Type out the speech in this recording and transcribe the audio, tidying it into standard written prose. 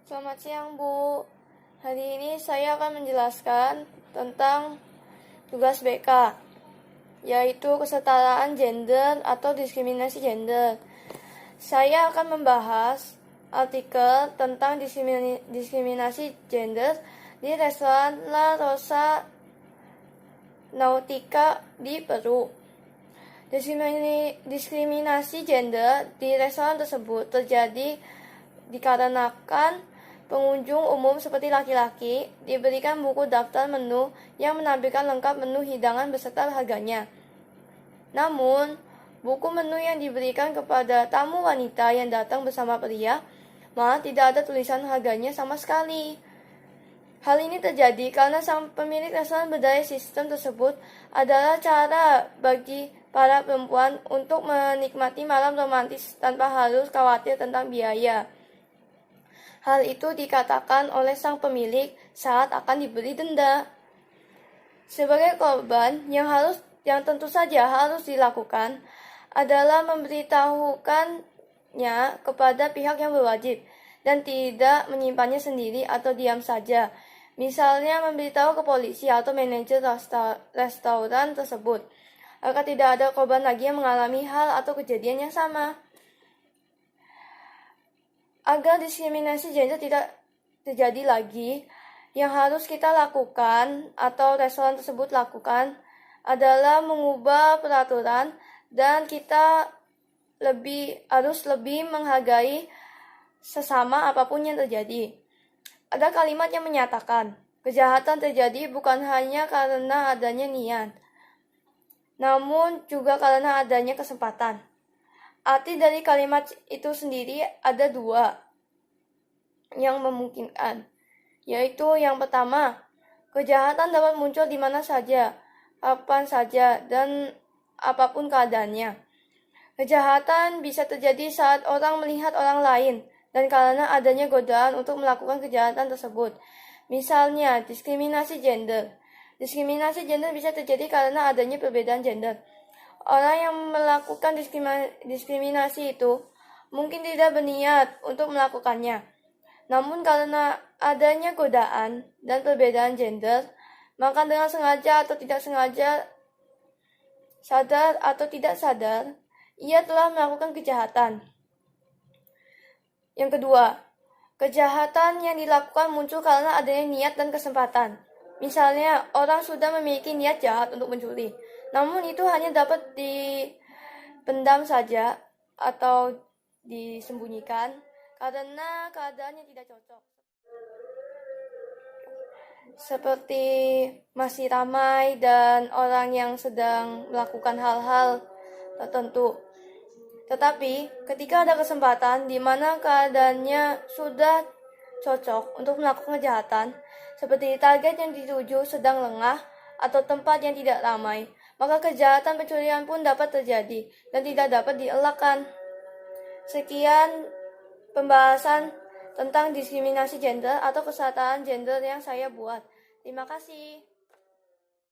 Selamat siang, Bu. Hari ini saya akan menjelaskan tentang tugas BK, yaitu kesetaraan gender atau diskriminasi gender. Saya akan membahas artikel tentang diskriminasi gender di restoran La Rosa Nautica di Peru. Diskriminasi gender di restoran tersebut terjadi dikarenakan pengunjung umum seperti laki-laki diberikan buku daftar menu yang menampilkan lengkap menu hidangan beserta harganya. Namun, buku menu yang diberikan kepada tamu wanita yang datang bersama pria malah tidak ada tulisan harganya sama sekali. Hal ini terjadi karena sang pemilik restoran berdaya sistem tersebut adalah cara bagi para perempuan untuk menikmati malam romantis tanpa harus khawatir tentang biaya. Hal itu dikatakan oleh sang pemilik saat akan diberi denda. Sebagai korban, yang tentu saja harus dilakukan adalah memberitahukannya kepada pihak yang berwajib dan tidak menyimpannya sendiri atau diam saja. Misalnya memberitahu ke polisi atau manajer restoran tersebut agar tidak ada korban lagi yang mengalami hal atau kejadian yang sama. Agar diskriminasi gender tidak terjadi lagi, yang harus kita lakukan atau restoran tersebut lakukan adalah mengubah peraturan dan kita harus lebih menghargai sesama apapun yang terjadi. Ada kalimat yang menyatakan, kejahatan terjadi bukan hanya karena adanya niat, namun juga karena adanya kesempatan. Arti dari kalimat itu sendiri ada dua yang memungkinkan, yaitu yang pertama, kejahatan dapat muncul di mana saja, kapan saja, dan apapun keadaannya. Kejahatan bisa terjadi saat orang melihat orang lain dan karena adanya godaan untuk melakukan kejahatan tersebut. Misalnya, diskriminasi gender. Diskriminasi gender bisa terjadi karena adanya perbedaan gender. Orang yang melakukan diskriminasi itu mungkin tidak berniat untuk melakukannya. Namun karena adanya godaan dan perbedaan gender, maka dengan sengaja atau tidak sengaja, sadar atau tidak sadar, ia telah melakukan kejahatan. Yang kedua, kejahatan yang dilakukan muncul karena adanya niat dan kesempatan. Misalnya, orang sudah memiliki niat jahat untuk mencuri, namun itu hanya dapat dipendam saja atau disembunyikan karena keadaannya tidak cocok. Seperti masih ramai dan orang yang sedang melakukan hal-hal tertentu. Tetapi, ketika ada kesempatan di mana keadaannya sudah cocok untuk melakukan kejahatan, seperti target yang dituju sedang lengah atau tempat yang tidak ramai, maka kejahatan pencurian pun dapat terjadi dan tidak dapat dielakkan. Sekian pembahasan tentang diskriminasi gender atau kesetaraan gender yang saya buat. Terima kasih.